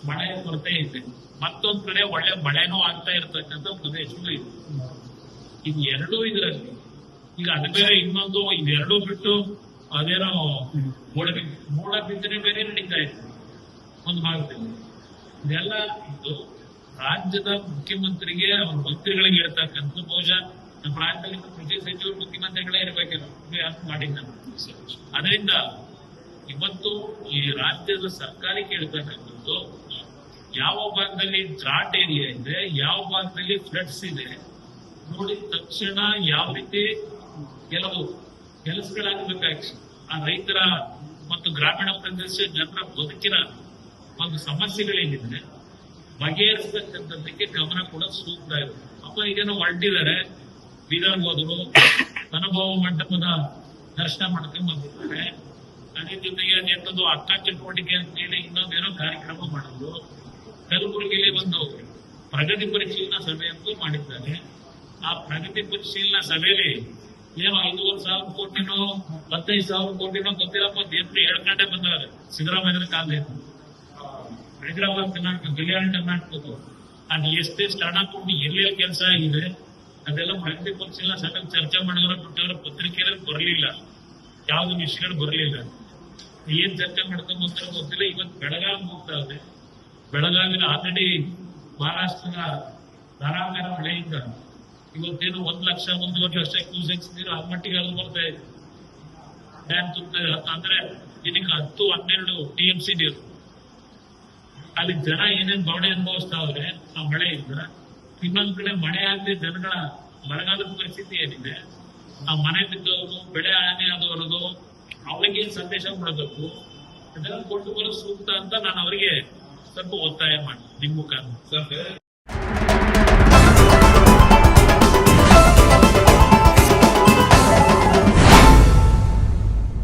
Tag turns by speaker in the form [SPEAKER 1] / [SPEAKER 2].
[SPEAKER 1] ಮಳೆ ಕೊರತೆ ಇದೆ. ಮತ್ತೊಂದ್ ಕಡೆ ಒಳ್ಳೆ ಮಳೆನೂ ಆಗ್ತಾ ಇರ್ತಕ್ಕಂಥ ಪ್ರದೇಶಗಳು ಇದೆ. ಇದು ಎರಡೂ ಇದರಲ್ಲಿ ಈಗ ಅದು ಬೇರೆ ಇನ್ನೊಂದು ಇದೆರಡೂ ಬಿಟ್ಟು ಅದೇನೋ ಮೂಡ ಬಿತ್ತನೆ ಬೇರೆ ನಡೀತಾ ಇದೆ ಒಂದು ಭಾಗದಲ್ಲಿ. ಇದೆಲ್ಲ ಇದು ರಾಜ್ಯದ ಮುಖ್ಯಮಂತ್ರಿಗೆ ಅವ್ರ ಮಂತ್ರಿಗಳಿಗೆ ಹೇಳ್ತಕ್ಕಂಥ ಬಹುಶಃ ನಮ್ಮ ರಾಜ್ಯದಲ್ಲಿ ಕೃಷಿ ಸಚಿವರು ಮುಖ್ಯಮಂತ್ರಿಗಳೇ ಇರಬೇಕಲ್ಲ, ಯಾಕೆ ಮಾಡಿಲ್ಲ. ಅದರಿಂದ ಇವತ್ತು ಈ ರಾಜ್ಯದ ಸರ್ಕಾರಿ ಕೇಳ್ತಕ್ಕಂಥದ್ದು ಯಾವ ಭಾಗದಲ್ಲಿ ಡ್ರಾಟ್ ಏರಿಯಾ ಇದೆ, ಯಾವ ಭಾಗದಲ್ಲಿ ಫ್ಲಡ್ಸ್ ಇದೆ ನೋಡಿದ ತಕ್ಷಣ ಯಾವ ರೀತಿ ಕೆಲವು ಕೆಲಸಗಳಾಗಬೇಕಾಗಿ ಆ ರೈತರ ಮತ್ತು ಗ್ರಾಮೀಣ ಪ್ರದೇಶ ಜನರ ಬದುಕಿನ ಒಂದು ಸಮಸ್ಯೆಗಳೇನಿದೆ ಬಗೆಹರಿಸತಕ್ಕಂಥದ್ದಕ್ಕೆ ಗಮನ ಕೂಡ ಸೂಕ್ತ ಇದೆ. ಅಪ್ಪ ಈಗೇನೋ ಹೊರಟಿದ್ದಾರೆ, ಬೀದರ್ ಹೋದ್ರು, ಅನುಭವ ಮಂಟಪದ ದರ್ಶನ ಮಾಡ್ಕೊಂಡು ಬಂದಿದ್ದಾರೆ. ಅದೇ ಜೊತೆಗೆ ಅದೇನದು ಅಕ್ಕ ಚಟುವಟಿಕೆ ಅಂತ ಹೇಳಿ ಇನ್ನೊಂದೇನೋ ಕಾರ್ಯಕ್ರಮ ಮಾಡಿದ್ರು. ಕಲಬುರಗಿಯಲ್ಲಿ ಒಂದು ಪ್ರಗತಿ ಪರಿಶೀಲನಾ ಸಭೆ ಅಂತೂ ಮಾಡಿದ್ದಾರೆ. ಆ ಪ್ರಗತಿ ಪರಿಶೀಲನಾ ಸಭೆಯಲ್ಲಿ ಏನೋ 5,500 ಕೋಟಿನೋ 15,000 ಕೋಟಿನೋ ಗೊತ್ತಿಲ್ಲಪ್ಪ ದೇವ್ರು ಹೇಳ್ಕೊಂಡೇ ಬಂದವ್ರೆ. ಸಿದ್ದರಾಮಯ್ಯ ಕಾಲದಿಂದ ಹೈದರಾಬಾದ್ ಕರ್ನಾಟಕ, ಕಲ್ಯಾಣ ಕರ್ನಾಟಕದ್ದು ಅದು ಎಷ್ಟೆಷ್ಟು ಹಣ ಕೊಟ್ಟು ಎಲ್ಲೆಲ್ಲಿ ಕೆಲಸ ಆಗಿದೆ ಅದೆಲ್ಲ ಪ್ರಗತಿ ಪರಿಶೀಲನಾ ಸಭೆ ಚರ್ಚೆ ಮಾಡಿದ್ರೆ ಬಿಟ್ಟವ್ರ ಪತ್ರಿಕೆಯಲ್ಲಿ ಬರಲಿಲ್ಲ, ಯಾವ್ದು ವಿಷಯಗಳು ಬರಲಿಲ್ಲ. ಏನ್ ಚರ್ಚೆ ಮಾಡ್ಕೊಂಡು ಗೊತ್ತಿಲ್ಲ. ಇವತ್ತು ಬೆಳಗಾವಿ ಹೋಗ್ತಾ ಇದೆ. ಬೆಳಗಾವಿನ ಆಲ್ರೆಡಿ ಮಹಾರಾಷ್ಟ್ರದ ಧಾರಾಕಾರ ಮಳೆಯಿಂದ ಇವತ್ತೇನು 1 ಲಕ್ಷ 1.5 ಲಕ್ಷ ಕ್ಯೂಸೆಕ್ಸ್ ನೀರು ಆ ಮಟ್ಟಿಗೆ ಅದು ಬರ್ತಾ ಇದೆ. ಡ್ಯಾಮ್ ತುಂಬಾ ಅಂದ್ರೆ ಇದಕ್ಕೆ 10-12 TMC ನೀರು. ಅಲ್ಲಿ ಜನ ಏನೇನ್ ಬಾವಣೆ ಅನುಭವಿಸ್ತಾವ್ರೆ ಆ ಮಳೆಯಿಂದ. ಇನ್ನೊಂದ್ ಕಡೆ ಮಳೆ ಆಗದೆ ಜನಗಳ ಬರಗಾಲದ ಪರಿಸ್ಥಿತಿ ಏನಿದೆ, ಆ ಮನೆ ಬಿದ್ದವರು, ಬೆಳೆ ಹಾನಿ ಆದವರದು ಅವ್ರಿಗೆ ಸಂದೇಶ ಕೊಡಬೇಕು, ಅದೆಲ್ಲ ಕೊಟ್ಟು ಬರೋ ಸೂಕ್ತ ಅಂತ ನಾನು ಅವರಿಗೆ ಸ್ವಲ್ಪ ಒತ್ತಾಯ ಮಾಡಿ ನಿಮ್ಮ ಮುಖಾಂತರ.